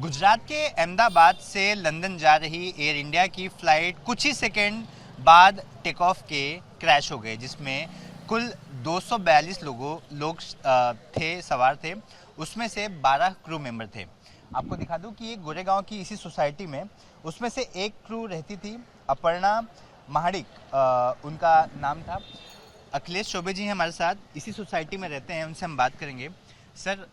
गुजरात के अहमदाबाद से लंदन जा रही एयर इंडिया की फ़्लाइट कुछ ही सेकंड बाद टेक ऑफ के क्रैश हो गए, जिसमें कुल 242 लोग सवार थे। उसमें से 12 क्रू मेंबर थे। आपको दिखा दूं कि ये गोरेगांव की इसी सोसाइटी में उसमें से एक क्रू रहती थी, अपर्णा महाडिक उनका नाम था। अखिलेश चौबे जी हैं हमारे साथ, इसी सोसाइटी में रहते हैं, उनसे हम बात करेंगे। सर,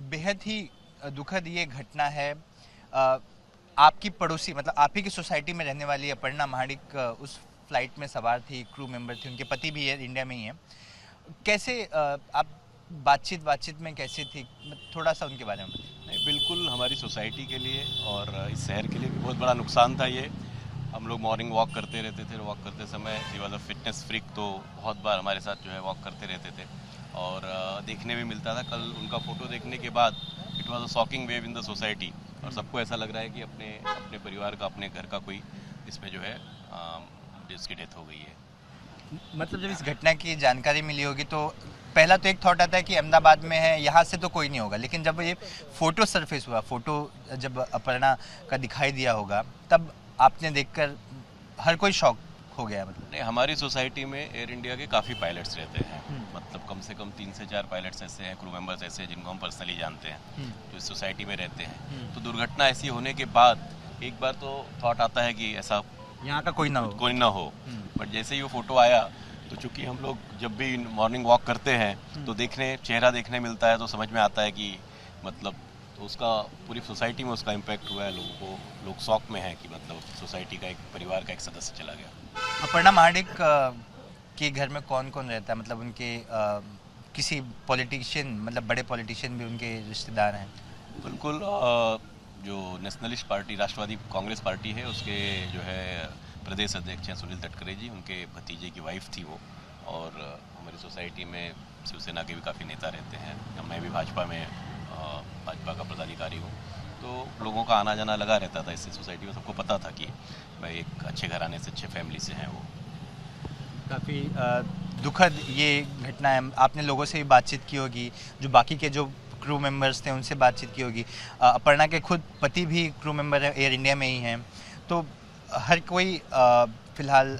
बेहद ही दुखद ये घटना है। आपकी पड़ोसी, मतलब आप ही की सोसाइटी में रहने वाली अपर्णा महाडिक उस फ्लाइट में सवार थी, क्रू मेंबर थी, उनके पति भी एयर इंडिया में ही हैं। कैसे आप बातचीत में कैसे थी, थोड़ा सा उनके बारे में बताइए। नहीं, बिल्कुल हमारी सोसाइटी के लिए और इस शहर के लिए भी बहुत बड़ा नुकसान था ये। हम लोग मॉर्निंग वॉक करते रहते थे। वॉक करते समय he was a fitness freak, तो बहुत बार हमारे साथ जो है वॉक करते रहते थे और देखने में मिलता था। कल उनका फ़ोटो देखने के बाद it was a shocking wave in the society और सबको ऐसा लग रहा है कि अपने परिवार का, अपने घर का कोई इसमें जो है जिसकी डेथ हो गई है। मतलब जब इस घटना की जानकारी मिली होगी तो पहला तो एक थॉट आता है कि अहमदाबाद में है, यहाँ से तो कोई नहीं होगा, लेकिन जब ये फ़ोटो सरफेस हुआ, फ़ोटो जब अपर्णा का दिखाई दिया होगा, तब आपने देखकर हर कोई शॉक हो गया। मतलब नहीं, हमारी सोसाइटी में एयर इंडिया के काफ़ी पायलट्स रहते हैं। मतलब कम से कम 3 से 4 पायलट्स ऐसे हैं, क्रू मेंबर्स ऐसे हैं जिनको हम पर्सनली जानते हैं, जो इस सोसाइटी में रहते हैं। तो दुर्घटना ऐसी होने के बाद एक बार तो थॉट आता है कि ऐसा यहाँ का कोई ना हो। बट जैसे ही वो फोटो आया तो चूंकि हम लोग जब भी मॉर्निंग वॉक करते हैं तो चेहरा देखने मिलता है, तो समझ में आता है कि मतलब तो उसका पूरी सोसाइटी में उसका इम्पैक्ट हुआ है। लोग शॉक में हैं कि मतलब सोसाइटी का एक परिवार का एक सदस्य चला गया। अपर्णा महाडिक के घर में कौन कौन रहता है? मतलब उनके किसी पॉलिटिशियन, मतलब बड़े पॉलिटिशियन भी उनके रिश्तेदार हैं? बिल्कुल। जो नेशनलिस्ट पार्टी, राष्ट्रवादी कांग्रेस पार्टी है, उसके जो है प्रदेश अध्यक्ष हैं सुनील तटकरे जी, उनके भतीजे की वाइफ थी वो। और हमारी सोसाइटी में शिवसेना के भी काफ़ी नेता रहते हैं। मैं भी भाजपा का पदाधिकारी हूँ, तो लोगों का आना जाना लगा रहता था इस सोसाइटी में। सबको पता था कि भाई एक अच्छे घराने से, अच्छे फैमिली से हैं वो। काफ़ी दुखद ये घटना है। आपने लोगों से भी बातचीत की होगी, जो बाकी के जो क्रू मेंबर्स थे उनसे बातचीत की होगी। अपर्णा के खुद पति भी क्रू मेंबर है, एयर इंडिया में ही हैं। तो हर कोई फ़िलहाल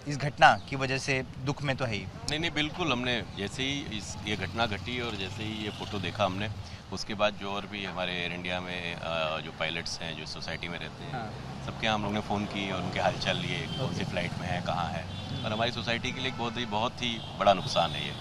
इस घटना की वजह से दुख में तो है ही। नहीं, बिल्कुल। हमने जैसे ही ये घटना घटी और जैसे ही ये फ़ोटो देखा हमने, उसके बाद जो और भी हमारे एयर इंडिया में जो पायलट्स हैं, जो सोसाइटी में रहते हैं, सबके हम लोग ने फ़ोन की और उनके हालचाल लिए, कौन सी फ़्लाइट में है, कहाँ है। और हमारी सोसाइटी के लिए एक बहुत ही बड़ा नुकसान है ये।